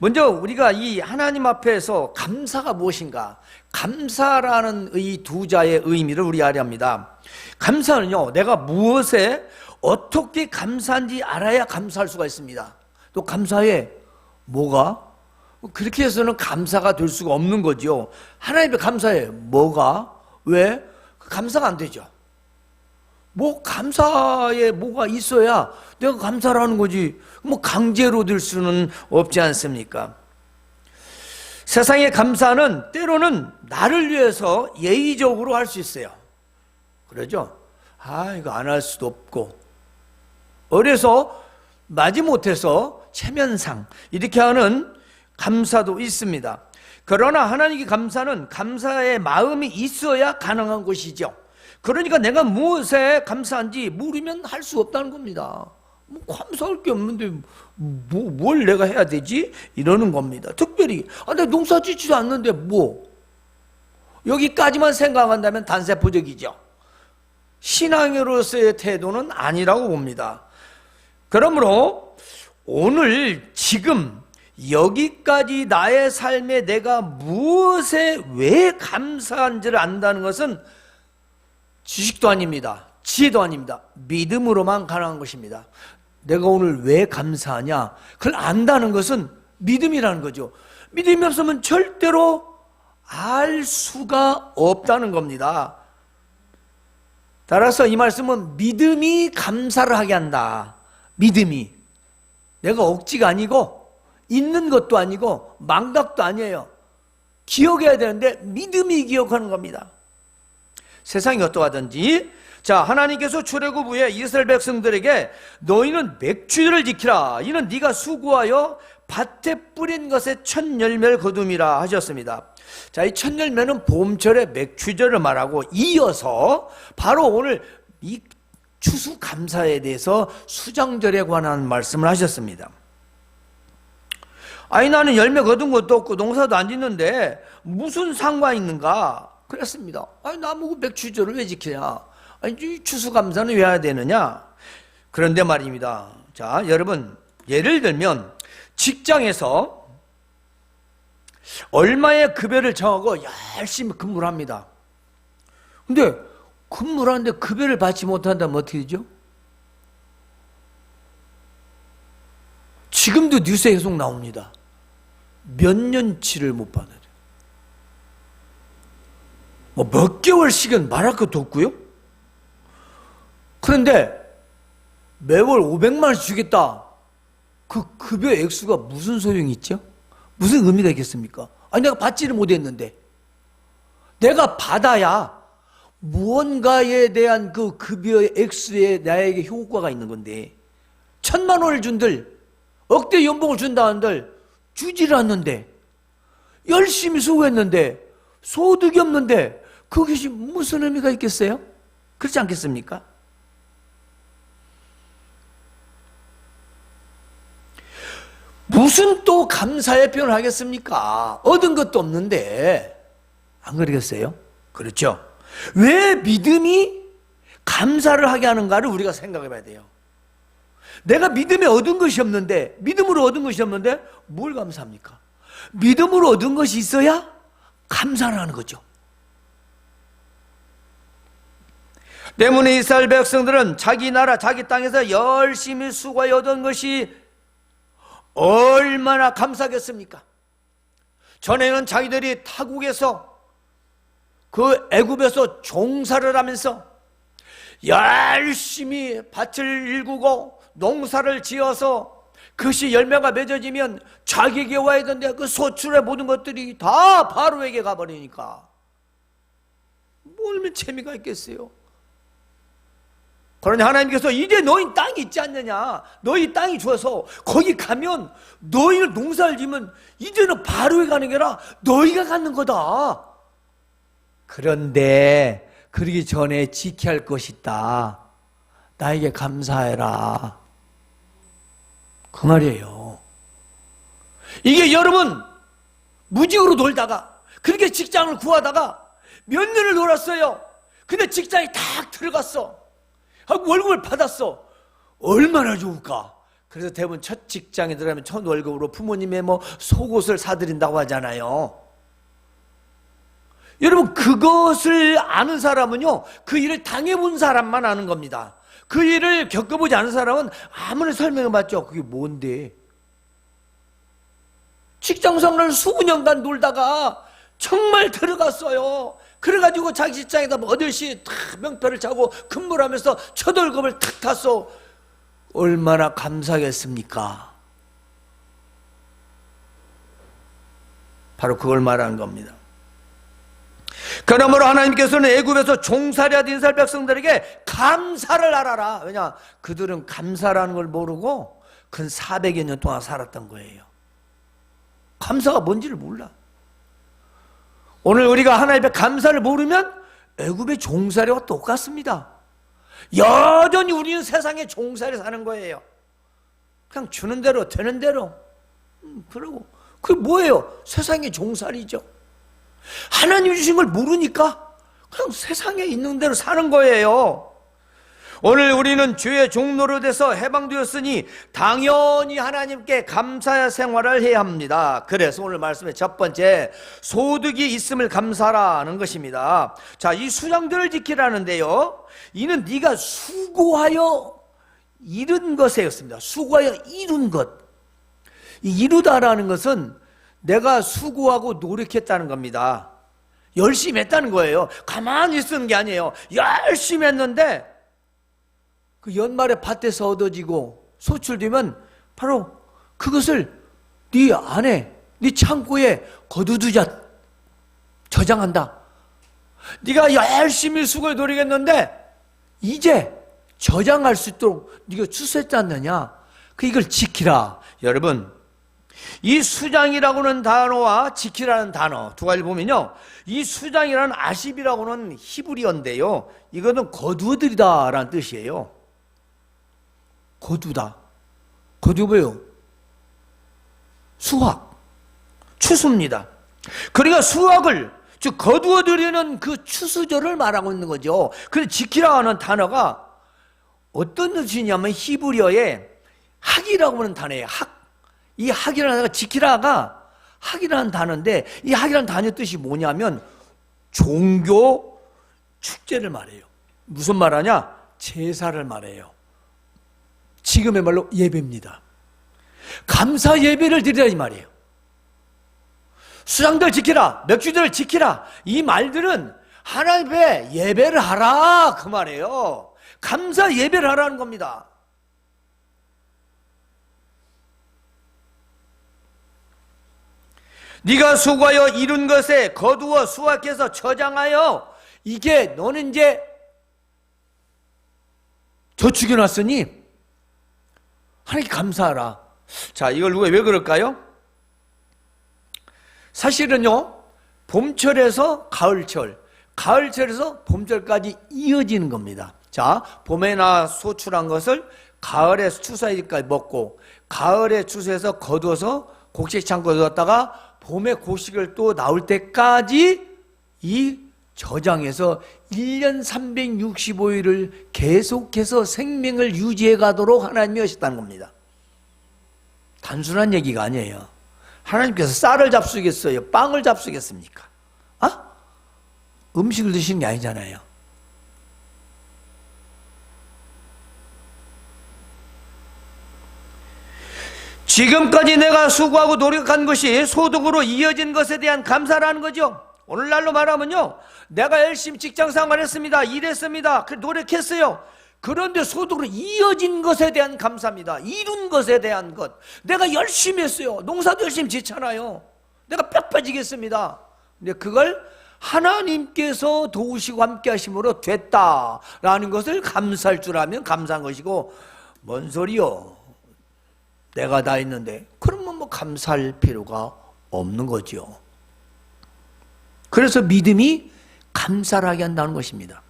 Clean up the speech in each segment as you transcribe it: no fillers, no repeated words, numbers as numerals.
먼저 우리가 이 하나님 앞에서 감사가 무엇인가, 감사라는 이 두 자의 의미를 우리 알아야 합니다. 감사는요, 내가 무엇에 어떻게 감사한지 알아야 감사할 수가 있습니다. 또 감사해 뭐가? 그렇게 해서는 감사가 될 수가 없는 거죠. 하나님께 감사해 뭐가? 왜? 감사가 안 되죠. 뭐 감사에 뭐가 있어야 내가 감사를 하는 거지, 뭐 강제로 될 수는 없지 않습니까? 세상의 감사는 때로는 나를 위해서 예의적으로 할 수 있어요. 그러죠? 이거 안 할 수도 없고, 어려서 마지못해서 체면상 이렇게 하는 감사도 있습니다. 그러나 하나님께 감사는 감사의 마음이 있어야 가능한 것이죠. 그러니까 내가 무엇에 감사한지 물으면 할 수 없다는 겁니다. 뭐 감사할 게 없는데 뭘 내가 해야 되지? 이러는 겁니다. 특별히 내가 농사 짓지도 않는데 뭐, 여기까지만 생각한다면 단세포적이죠. 신앙으로서의 태도는 아니라고 봅니다. 그러므로 오늘 지금 여기까지 나의 삶에 내가 무엇에 왜 감사한지를 안다는 것은 지식도 아닙니다. 지혜도 아닙니다. 믿음으로만 가능한 것입니다. 내가 오늘 왜 감사하냐, 그걸 안다는 것은 믿음이라는 거죠. 믿음이 없으면 절대로 알 수가 없다는 겁니다. 따라서 이 말씀은 믿음이 감사를 하게 한다. 믿음이 내가 억지가 아니고 있는 것도 아니고 망각도 아니에요. 기억해야 되는데 믿음이 기억하는 겁니다. 세상이 어떠하든지, 자, 하나님께서 출애굽 후에 이스라엘 백성들에게 너희는 맥주절을 지키라. 이는 네가 수고하여 밭에 뿌린 것의 첫 열매를 거둠이라 하셨습니다. 자, 이 첫 열매는 봄철의 맥주절을 말하고, 이어서 바로 오늘 이 추수감사에 대해서 수장절에 관한 말씀을 하셨습니다. 나는 열매 거둔 것도 없고 농사도 안 짓는데 무슨 상관이 있는가 그랬습니다. 나보고 맥주절을 왜 지키냐, 추수감사는 왜 해야 되느냐. 그런데 말입니다. 자, 여러분, 예를 들면 직장에서 얼마의 급여를 정하고 열심히 근무를 합니다. 근데 근무를 하는데 급여를 받지 못한다면 어떻게 되죠? 지금도 뉴스에 계속 나옵니다. 몇 년치를 못 받아요. 몇 개월씩은 말할 것도 없고요. 그런데 매월 500만 원씩 주겠다. 그 급여 액수가 무슨 소용이 있죠? 무슨 의미가 있겠습니까? 내가 받지를 못했는데. 내가 받아야 무언가에 대한 그 급여 액수에 나에게 효과가 있는 건데, 1,000만 원을 준들, 억대 연봉을 준다는들 주지를 않는데, 열심히 수고했는데 소득이 없는데 그것이 무슨 의미가 있겠어요? 그렇지 않겠습니까? 무슨 또 감사의 표현을 하겠습니까? 얻은 것도 없는데. 안 그러겠어요? 그렇죠. 왜 믿음이 감사를 하게 하는가를 우리가 생각해 봐야 돼요. 내가 믿음에 얻은 것이 없는데, 믿음으로 얻은 것이 없는데 뭘 감사합니까? 믿음으로 얻은 것이 있어야 감사를 하는 거죠. 때문에 이스라엘 백성들은 자기 나라, 자기 땅에서 열심히 수고하여 얻은 것이 얼마나 감사하겠습니까? 전에는 자기들이 타국에서, 그 애굽에서 종사를 하면서 열심히 밭을 일구고 농사를 지어서 그것이 열매가 맺어지면 자기에게 와야 되는데 그 소출의 모든 것들이 다 바로에게 가버리니까 뭘 재미가 있겠어요? 그러니 하나님께서 이제 너희 땅이 있지 않느냐, 너희 땅이 좋아서 거기 가면 너희는 농사를 지면 이제는 바로에 가는 게 아니라 너희가 갖는 거다. 그런데 그러기 전에 지켜야 할 것이 있다. 나에게 감사해라. 그 말이에요. 이게 여러분, 무직으로 놀다가, 그렇게 직장을 구하다가 몇 년을 놀았어요. 근데 직장이 딱 들어갔어. 월급을 받았어. 얼마나 좋을까? 그래서 대부분 첫 직장에 들어가면 첫 월급으로 부모님의 뭐 속옷을 사드린다고 하잖아요. 여러분, 그것을 아는 사람은요, 그 일을 당해본 사람만 아는 겁니다. 그 일을 겪어보지 않은 사람은 아무리 설명해봤죠. 그게 뭔데? 직장생활을 수년간 놀다가 정말 들어갔어요. 그래가지고 자기 직장에다 뭐 8시 탁 명패를 차고 근무를 하면서 첫 월급을 탁 탔어. 얼마나 감사하겠습니까? 바로 그걸 말하는 겁니다. 그러므로 하나님께서는 애굽에서 종살이하던 이스라엘 백성들에게 감사를 하라라. 왜냐? 그들은 감사라는 걸 모르고 근 400여 년 동안 살았던 거예요. 감사가 뭔지를 몰라. 오늘 우리가 하나님의 감사를 모르면 애굽의 종살이와 똑같습니다. 여전히 우리는 세상에 종살이 사는 거예요. 그냥 주는 대로 되는 대로 그러고 그게 뭐예요? 세상의 종살이죠. 하나님 주신 걸 모르니까 그냥 세상에 있는 대로 사는 거예요. 오늘 우리는 주의 종노릇에서 해방되었으니 당연히 하나님께 감사 생활을 해야 합니다. 그래서 오늘 말씀의 첫 번째, 소득이 있음을 감사라는 것입니다. 자, 이 수장들을 지키라는데요, 이는 네가 수고하여 이룬 것이었습니다. 수고하여 이룬 것. 이 이루다라는 것은 내가 수고하고 노력했다는 겁니다. 열심히 했다는 거예요. 가만히 쓰는 게 아니에요. 열심히 했는데 그 연말에 밭에서 얻어지고 소출되면 바로 그것을 네 안에, 네 창고에 거두두자, 저장한다. 네가 열심히 수고해 노력했는데 이제 저장할 수 있도록 네가 추수했지 않느냐? 이걸 지키라. 여러분, 이 수장이라고는 단어와 지키라는 단어 두 가지를 보면요, 이 수장이라는 아십이라고는 히브리어인데요, 이거는 거두어들이다 라는 뜻이에요. 거두다. 거두어요. 수확, 추수입니다. 그러니까 수확을, 즉 거두어들이는 그 추수절을 말하고 있는 거죠. 그래서 지키라 하는 단어가 어떤 뜻이냐면 히브리어에 학이라고 하는 단어예요. 학. 이 학이라는 단어가, 지키라가 학이라는 단어인데, 이 학이라는 단어 뜻이 뭐냐면 종교 축제를 말해요. 무슨 말하냐? 제사를 말해요. 지금의 말로 예배입니다. 감사 예배를 드리라 이 말이에요. 수장들 지키라, 맥주들을 지키라, 이 말들은 하나님의 예배를 하라 그 말이에요. 감사 예배를 하라는 겁니다. 네가 수고하여 이룬 것에 거두어 수확해서 저장하여, 이게 너는 이제 저축해놨으니 하나님께 감사하라. 자, 이걸 왜 그럴까요? 사실은요, 봄철에서 가을철, 가을철에서 봄철까지 이어지는 겁니다. 자, 봄에 나 소출한 것을 가을에 추수하기까지 먹고, 가을에 추수해서 거두어서 곡식 창고에 넣었다가 봄에 곡식을 또 나올 때까지 이 저장해서 1년 365일을 계속해서 생명을 유지해 가도록 하나님이 하셨다는 겁니다. 단순한 얘기가 아니에요. 하나님께서 쌀을 잡수겠어요? 빵을 잡수겠습니까? 음식을 드시는 게 아니잖아요. 지금까지 내가 수고하고 노력한 것이 소득으로 이어진 것에 대한 감사라는 거죠. 오늘날로 말하면요, 내가 열심히 직장생활 했습니다. 일했습니다. 노력했어요. 그런데 소득으로 이어진 것에 대한 감사입니다. 이룬 것에 대한 것. 내가 열심히 했어요. 농사도 열심히 짓잖아요. 내가 뼈 빠지겠습니다. 근데 그걸 하나님께서 도우시고 함께 하심으로 됐다라는 것을 감사할 줄 알면 감사한 것이고, 뭔 소리요? 내가 다 했는데, 그러면 뭐 감사할 필요가 없는 거죠. 그래서 믿음이 감사를 하게 한다는 것입니다.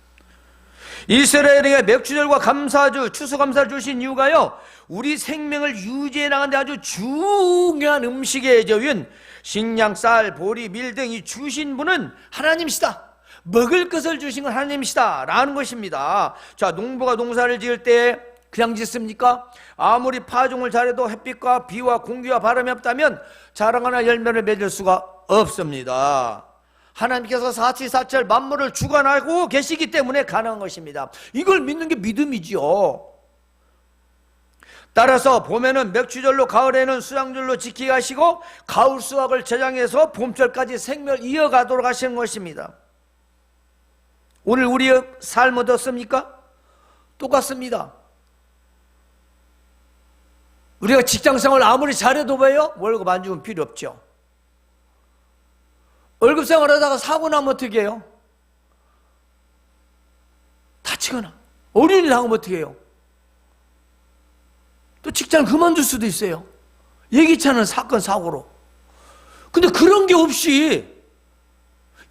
이스라엘에게 맥주절과 감사주, 추수감사를 주신 이유가요, 우리 생명을 유지해 나가는데 아주 중요한 음식의 저인 식량, 쌀, 보리, 밀 등이 주신 분은 하나님이시다. 먹을 것을 주신 건 하나님이시다 라는 것입니다. 자, 농부가 농사를 지을 때 그냥 짓습니까? 아무리 파종을 잘해도 햇빛과 비와 공기와 바람이 없다면 자라거나 열매를 맺을 수가 없습니다. 하나님께서 사치사철 만물을 주관하고 계시기 때문에 가능한 것입니다. 이걸 믿는 게 믿음이지요. 따라서 봄에는 맥주절로, 가을에는 수양절로 지키게 하시고 가을 수확을 저장해서 봄철까지 생명을 이어가도록 하시는 것입니다. 오늘 우리의 삶 어떻습니까? 똑같습니다. 우리가 직장생활 아무리 잘해도 왜요? 월급 안 주면 필요 없죠. 월급 생활하다가 사고 나면 어떻게 해요? 다치거나 어려운 일 당하면 어떻게 해요? 또 직장을 그만둘 수도 있어요. 예기치 않은 사건, 사고로. 근데 그런 게 없이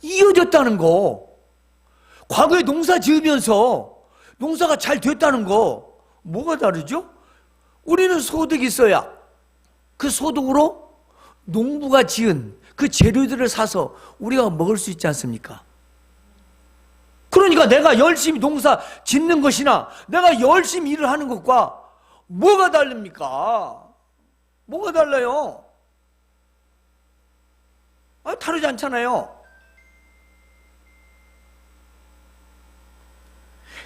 이어졌다는 거, 과거에 농사 지으면서 농사가 잘 됐다는 거, 뭐가 다르죠? 우리는 소득이 있어야 그 소득으로 농부가 지은 그 재료들을 사서 우리가 먹을 수 있지 않습니까? 그러니까 내가 열심히 농사 짓는 것이나 내가 열심히 일을 하는 것과 뭐가 다릅니까? 뭐가 달라요? 다르지 않잖아요.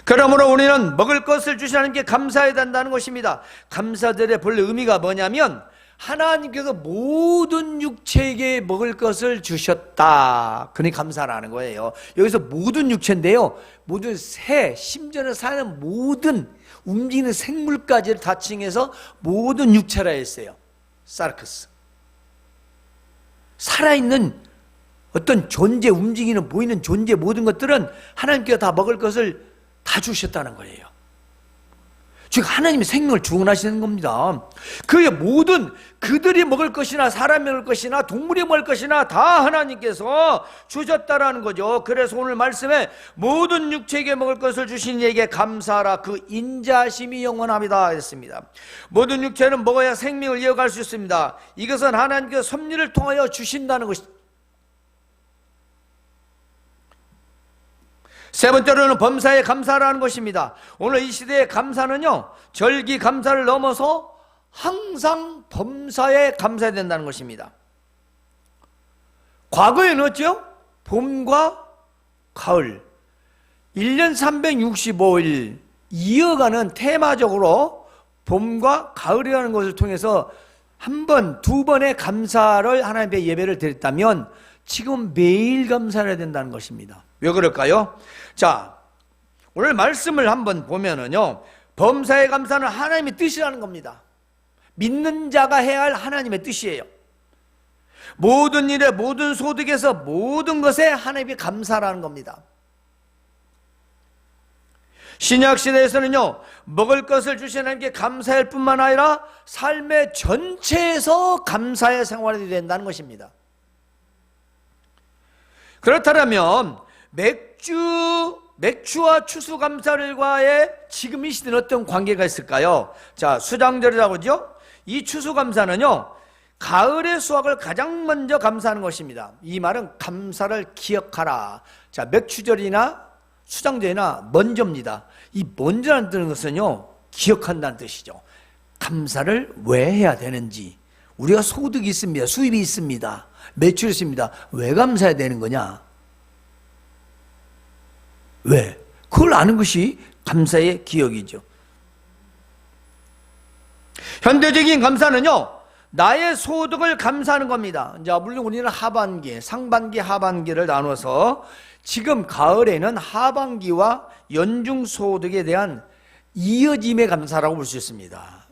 그러므로 우리는 먹을 것을 주신 하나님께 감사해야 된다는 것입니다. 감사절의 본래 의미가 뭐냐면 하나님께서 모든 육체에게 먹을 것을 주셨다. 그러니 감사라는 거예요. 여기서 모든 육체인데요, 모든 새, 심지어는 사는 모든 움직이는 생물까지를 다 칭해서 모든 육체라 했어요. 사르크스. 살아있는 어떤 존재, 움직이는 보이는 존재, 모든 것들은 하나님께서 다 먹을 것을 다 주셨다는 거예요. 즉 하나님이 생명을 주관하시는 겁니다. 그의 모든 그들이 먹을 것이나 사람이 먹을 것이나 동물이 먹을 것이나 다 하나님께서 주셨다라는 거죠. 그래서 오늘 말씀에 모든 육체에게 먹을 것을 주신 이에게 감사하라, 그 인자심이 영원합니다 했습니다. 모든 육체는 먹어야 생명을 이어갈 수 있습니다. 이것은 하나님께서 섭리를 통하여 주신다는 것입니다. 세 번째로는 범사에 감사라는 것입니다. 오늘 이 시대의 감사는요, 절기 감사를 넘어서 항상 범사에 감사해야 된다는 것입니다. 과거에는 어찌요? 봄과 가을 1년 365일 이어가는 테마적으로 봄과 가을이라는 것을 통해서 한 번, 두 번의 감사를 하나님께 예배를 드렸다면 지금 매일 감사를 해야 된다는 것입니다. 왜 그럴까요? 자, 오늘 말씀을 한번 보면은요, 범사의 감사는 하나님의 뜻이라는 겁니다. 믿는 자가 해야 할 하나님의 뜻이에요. 모든 일에, 모든 소득에서, 모든 것에 하나님께 감사라는 겁니다. 신약 시대에서는요, 먹을 것을 주신 하나님께 감사할 뿐만 아니라 삶의 전체에서 감사의 생활이 된다는 것입니다. 그렇다면 맥주와 추수감사일과의 지금 이 시대는 어떤 관계가 있을까요? 자, 수장절이라고 하죠. 이 추수감사는요, 가을의 수확을 가장 먼저 감사하는 것입니다. 이 말은 감사를 기억하라. 자, 맥주절이나 수장절이나 먼저입니다. 이 먼저라는 뜻은 것은요, 기억한다는 뜻이죠. 감사를 왜 해야 되는지. 우리가 소득이 있습니다. 수입이 있습니다. 매출이 있습니다. 왜 감사해야 되는 거냐? 왜? 그걸 아는 것이 감사의 기억이죠. 현대적인 감사는요, 나의 소득을 감사하는 겁니다. 이제 물론 우리는 하반기, 상반기, 하반기를 나눠서 지금 가을에는 하반기와 연중 소득에 대한 이어짐의 감사라고 볼 수 있습니다.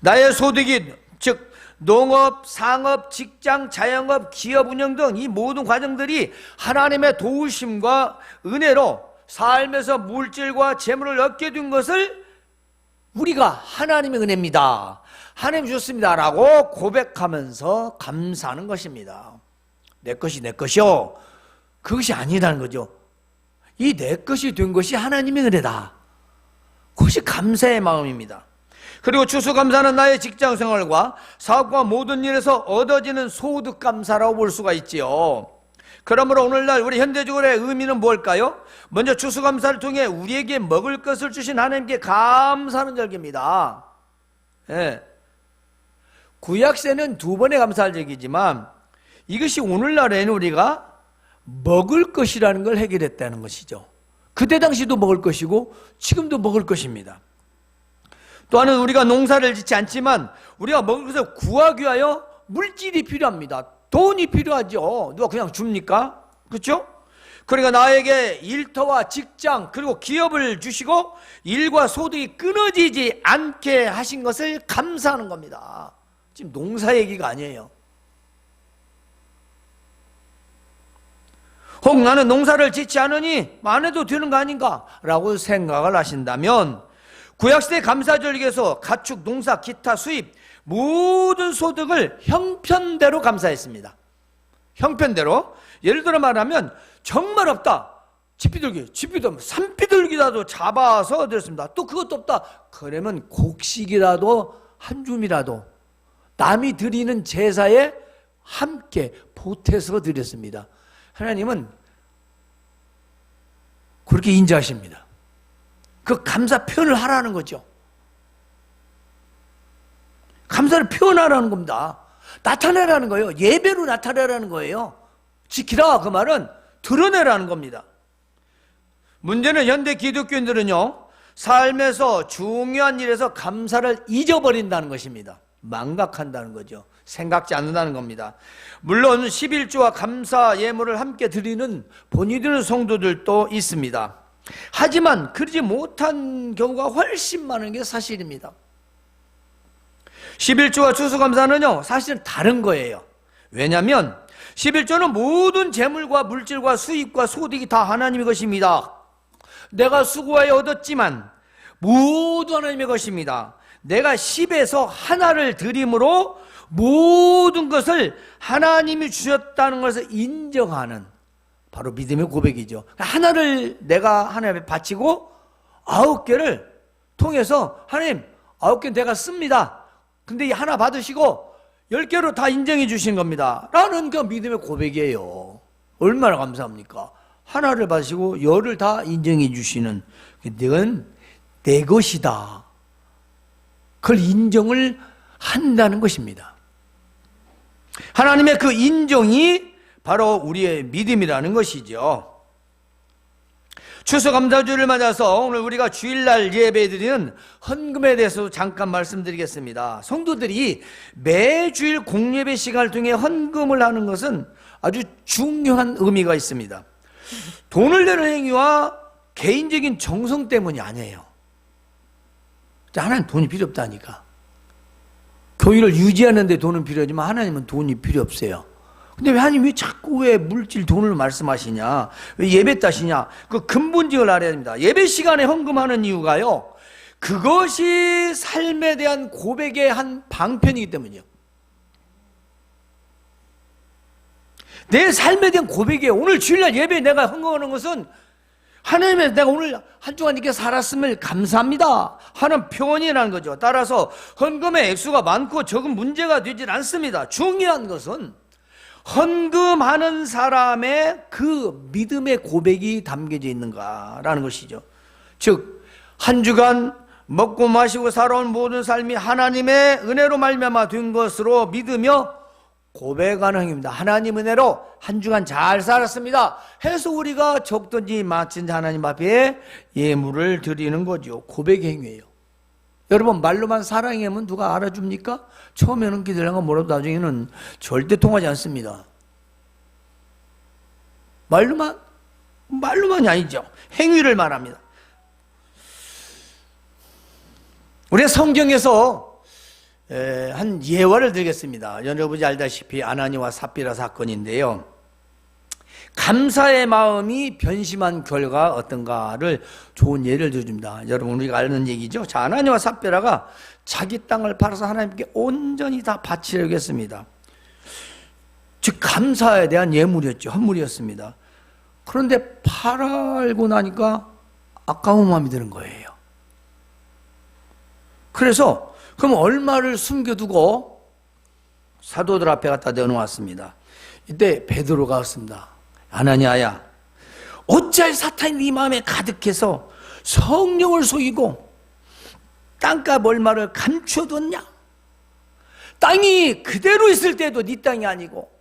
나의 소득이, 즉 농업, 상업, 직장, 자영업, 기업 운영 등 이 모든 과정들이 하나님의 도우심과 은혜로 삶에서 물질과 재물을 얻게 된 것을 우리가 하나님의 은혜입니다, 하나님 주셨습니다 라고 고백하면서 감사하는 것입니다. 내 것이 내 것이요, 그것이 아니라는 거죠. 이 내 것이 된 것이 하나님의 은혜다, 그것이 감사의 마음입니다. 그리고 추수감사는 나의 직장생활과 사업과 모든 일에서 얻어지는 소득감사라고 볼 수가 있지요. 그러므로 오늘날 우리 현대적으로의 의미는 뭘까요? 먼저 추수감사를 통해 우리에게 먹을 것을 주신 하나님께 감사하는 절기입니다. 예. 구약세는 두 번의 감사할 절기지만 이것이 오늘날에는 우리가 먹을 것이라는 걸 해결했다는 것이죠. 그때 당시도 먹을 것이고 지금도 먹을 것입니다. 또한은 우리가 농사를 짓지 않지만 우리가 먹을 것을 구하기 위하여 물질이 필요합니다. 돈이 필요하죠. 누가 그냥 줍니까? 그렇죠? 그러니까 나에게 일터와 직장 그리고 기업을 주시고 일과 소득이 끊어지지 않게 하신 것을 감사하는 겁니다. 지금 농사 얘기가 아니에요. 혹 나는 농사를 짓지 않으니 안 해도 되는 거 아닌가? 라고 생각을 하신다면 구약시대 감사절기에서 가축, 농사, 기타, 수입 모든 소득을 형편대로 감사했습니다. 형편대로. 예를 들어 말하면 정말 없다. 집비둘기, 산비둘기라도 잡아서 드렸습니다. 또 그것도 없다. 그러면 곡식이라도 한 줌이라도 남이 드리는 제사에 함께 보태서 드렸습니다. 하나님은 그렇게 인자하십니다. 그 감사 표현을 하라는 거죠. 감사를 표현하라는 겁니다. 나타내라는 거예요. 예배로 나타내라는 거예요. 지키라 그 말은 드러내라는 겁니다. 문제는 현대 기독교인들은요, 삶에서 중요한 일에서 감사를 잊어버린다는 것입니다. 망각한다는 거죠. 생각지 않는다는 겁니다. 물론 11조와 감사 예물을 함께 드리는 본이 드는 성도들도 있습니다. 하지만 그러지 못한 경우가 훨씬 많은 게 사실입니다. 11조와 추수감사는요 사실은 다른 거예요. 왜냐하면 11조는 모든 재물과 물질과 수입과 소득이 다 하나님의 것입니다. 내가 수고하여 얻었지만 모두 하나님의 것입니다. 내가 10에서 하나를 드림으로 모든 것을 하나님이 주셨다는 것을 인정하는 바로 믿음의 고백이죠. 하나를 내가 하나님에 바치고 9개를 통해서 하나님 9개 내가 씁니다. 근데 이 하나 받으시고 10개로 다 인정해 주신 겁니다. 라는 그 믿음의 고백이에요. 얼마나 감사합니까? 하나를 받으시고 10을 다 인정해 주시는, 이건 내 것이다. 그걸 인정을 한다는 것입니다. 하나님의 그 인정이 바로 우리의 믿음이라는 것이죠. 추수감사주를 맞아서 오늘 우리가 주일날 예배드리는 헌금에 대해서 잠깐 말씀드리겠습니다. 성도들이 매주일 공예배 시간을 통해 헌금을 하는 것은 아주 중요한 의미가 있습니다. 돈을 내는 행위와 개인적인 정성 때문이 아니에요. 하나님 돈이 필요 없다니까. 교회를 유지하는 데 돈은 필요하지만 하나님은 돈이 필요 없어요. 근데 하나님 왜 자꾸 왜 물질 돈을 말씀하시냐, 왜 예배 따시냐, 그 근본적을 알아야 됩니다. 예배 시간에 헌금하는 이유가요, 그것이 삶에 대한 고백의 한 방편이기 때문이에요. 내 삶에 대한 고백이에요. 오늘 주일날 예배에 내가 헌금하는 것은 하나님의 내가 오늘 한 주간 이렇게 살았음을 감사합니다 하는 표현이라는 거죠. 따라서 헌금의 액수가 많고 적은 문제가 되질 않습니다. 중요한 것은 헌금하는 사람의 그 믿음의 고백이 담겨져 있는가라는 것이죠. 즉 한 주간 먹고 마시고 살아온 모든 삶이 하나님의 은혜로 말미암아 된 것으로 믿으며 고백하는 행위입니다. 하나님 은혜로 한 주간 잘 살았습니다 해서 우리가 적든지 많든지 하나님 앞에 예물을 드리는 거죠. 고백 행위예요. 여러분, 말로만 사랑하면 누가 알아줍니까? 처음에는 기대하는 건 뭐라도 나중에는 절대 통하지 않습니다. 말로만이 아니죠. 행위를 말합니다. 우리가 성경에서 한 예화를 드리겠습니다. 여러분이 알다시피 아나니와 삽비라 사건인데요, 감사의 마음이 변심한 결과 어떤가를 좋은 예를 들어줍니다. 여러분, 우리가 아는 얘기죠. 자, 아나니와 삽비라가 자기 땅을 팔아서 하나님께 온전히 다 바치려고 했습니다. 즉 감사에 대한 예물이었죠. 헌물이었습니다. 그런데 팔고 나니까 아까운 마음이 드는 거예요. 그래서 그럼 얼마를 숨겨두고 사도들 앞에 갖다 내놓았습니다. 이때 베드로가 왔습니다. 아나니아야, 어찌할 사탄이 네 마음에 가득해서 성령을 속이고 땅값 얼마를 감추어뒀냐? 땅이 그대로 있을 때도 네 땅이 아니고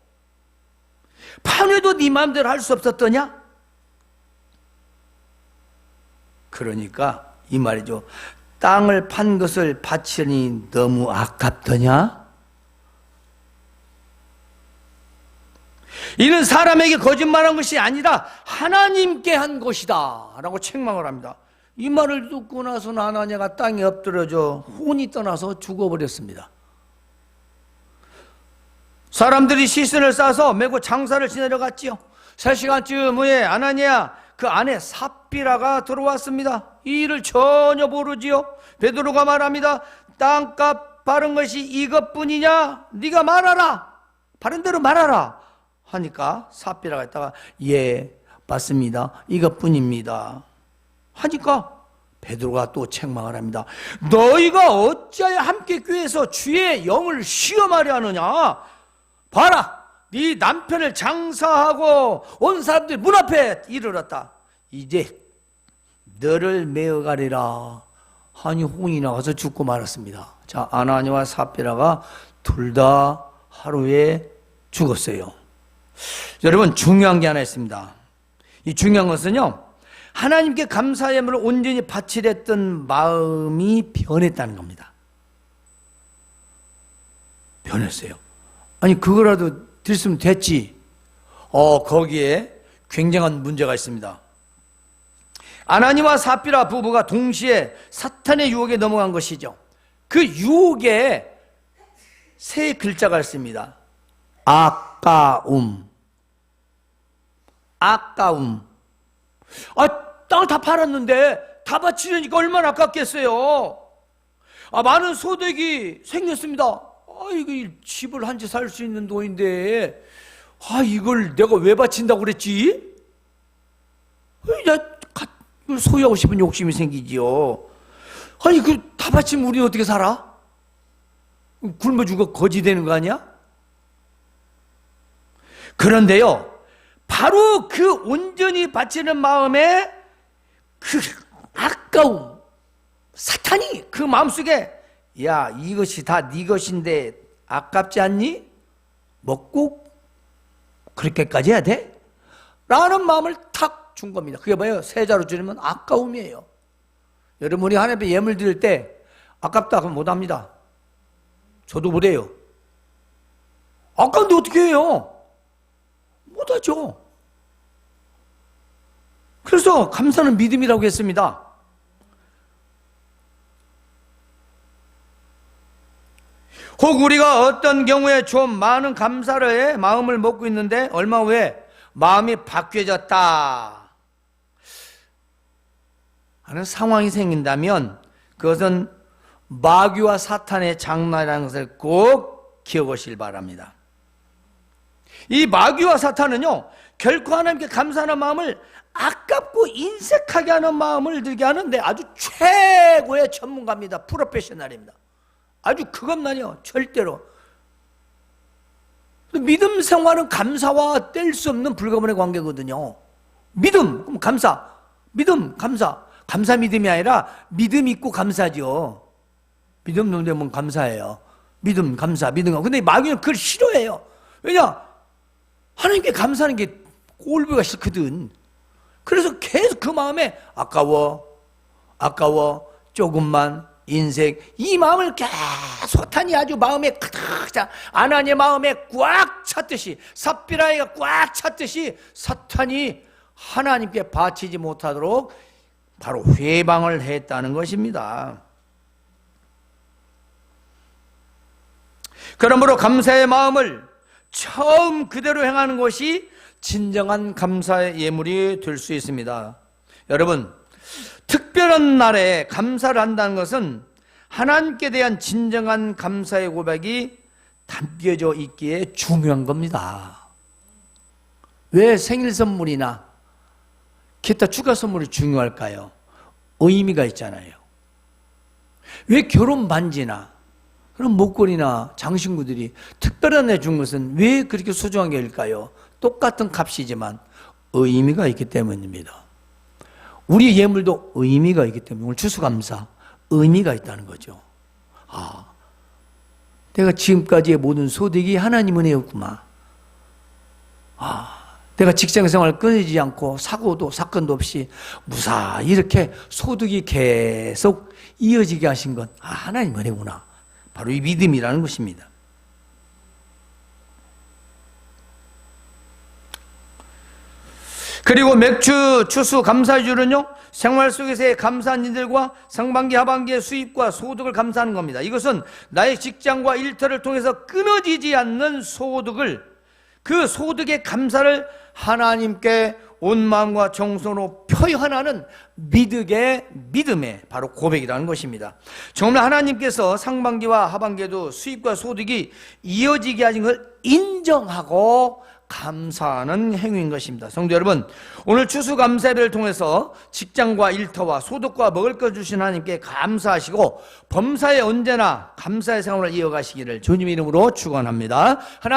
판회도 네 마음대로 할 수 없었더냐? 그러니까 이 말이죠. 땅을 판 것을 바치니 너무 아깝더냐? 이는 사람에게 거짓말한 것이 아니라 하나님께 한 것이다 라고 책망을 합니다. 이 말을 듣고 나서는 아나니아가 땅에 엎드려져 혼이 떠나서 죽어버렸습니다. 사람들이 시선을 싸서 메고 장사를 지내러 갔지요. 3시간쯤 후에 아나니아 그 안에 삽비라가 들어왔습니다. 이 일을 전혀 모르지요. 베드로가 말합니다. 땅값 바른 것이 이것뿐이냐? 네가 말하라. 바른 대로 말하라. 하니까 삽비라가 했다가 예 맞습니다. 이것뿐입니다. 하니까 베드로가 또 책망을 합니다. 너희가 어찌하여 함께 교회에서 주의 영을 시험하려 하느냐? 봐라, 네 남편을 장사하고 온 사람들이 문 앞에 이르렀다. 이제 너를 메어가리라 하니 혼이 나가서 죽고 말았습니다. 자, 아나니아와 삽비라가 둘 다 하루에 죽었어요. 여러분, 중요한 게 하나 있습니다. 이 중요한 것은요, 하나님께 감사의 예물을 온전히 바치랬던 마음이 변했다는 겁니다. 변했어요. 아니, 그거라도 드렸으면 됐지. 거기에 굉장한 문제가 있습니다. 아나니아와 삽비라 부부가 동시에 사탄의 유혹에 넘어간 것이죠. 그 유혹에 세 글자가 있습니다. 아까움. 아까움. 땅을 다 팔았는데 다 바치려니까 얼마나 아깝겠어요. 많은 소득이 생겼습니다. 이거 집을 한 채 살 수 있는 돈인데 이걸 내가 왜 바친다고 그랬지? 소유하고 싶은 욕심이 생기지요. 다 바치면 우리는 어떻게 살아? 굶어 죽어 거지 되는 거 아니야? 그런데요, 바로 그 온전히 바치는 마음에 그 아까움, 사탄이 그 마음속에 야, 이것이 다 네 것인데 아깝지 않니? 먹고 그렇게까지 해야 돼? 라는 마음을 탁 준 겁니다. 그게 뭐예요? 세자로 줄이면 아까움이에요. 여러분이 하나님께 예물 드릴 때 아깝다 하면 못합니다. 저도 못해요. 아까운데 어떻게 해요? 못하죠. 그래서 감사는 믿음이라고 했습니다. 혹 우리가 어떤 경우에 좀 많은 감사를 해 마음을 먹고 있는데 얼마 후에 마음이 바뀌어졌다 하는 상황이 생긴다면 그것은 마귀와 사탄의 장난이라는 것을 꼭 기억하시길 바랍니다. 이 마귀와 사탄은요, 결코 하나님께 감사하는 마음을 아깝고 인색하게 하는 마음을 들게 하는데 아주 최고의 전문가입니다. 프로페셔널입니다. 아주 그것만요, 절대로. 믿음 생활은 감사와 뗄 수 없는 불가분의 관계거든요. 믿음, 그럼 감사. 믿음, 감사. 감사 믿음이 아니라 믿음 있고 감사죠. 믿음 놓으면 감사해요. 믿음, 감사, 믿음. 근데 마귀는 그걸 싫어해요. 왜냐? 하나님께 감사하는 게 꼴보기가 싫거든. 그래서 계속 그 마음에 아까워, 조금만, 인색, 이 마음을 계속 사탄이 아주 마음에 가득 차, 아나니아 마음에 꽉 찼듯이, 삽비라이가 꽉 찼듯이 사탄이 하나님께 바치지 못하도록 바로 회방을 했다는 것입니다. 그러므로 감사의 마음을 처음 그대로 행하는 것이 진정한 감사의 예물이 될 수 있습니다. 여러분, 특별한 날에 감사를 한다는 것은 하나님께 대한 진정한 감사의 고백이 담겨져 있기에 중요한 겁니다. 왜 생일 선물이나 기타 추가 선물이 중요할까요? 의미가 있잖아요. 왜 결혼 반지나 그런 목걸이나 장신구들이 특별한 애 준 것은 왜 그렇게 소중한 게일까요? 똑같은 값이지만 의미가 있기 때문입니다. 우리 예물도 의미가 있기 때문에 오늘 추수감사 의미가 있다는 거죠. 아, 내가 지금까지의 모든 소득이 하나님 은혜였구만. 내가 직장생활 끊이지 않고 사고도 사건도 없이 무사히 이렇게 소득이 계속 이어지게 하신 건 하나님 은혜구나. 바로 이 믿음이라는 것입니다. 그리고 맥주 추수 감사주는요, 생활 속에서의 감사한 일들과 상반기 하반기의 수입과 소득을 감사하는 겁니다. 이것은 나의 직장과 일터를 통해서 끊어지지 않는 소득을, 그 소득의 감사를 하나님께 온 마음과 정성으로 표현하는 믿음의 바로 고백이라는 것입니다. 정말 하나님께서 상반기와 하반기에도 수입과 소득이 이어지게 하신 걸 인정하고 감사하는 행위인 것입니다. 성도 여러분, 오늘 추수감사를 통해서 직장과 일터와 소득과 먹을 것 주신 하나님께 감사하시고 범사에 언제나 감사의 생활을 이어가시기를 주님 이름으로 축원합니다.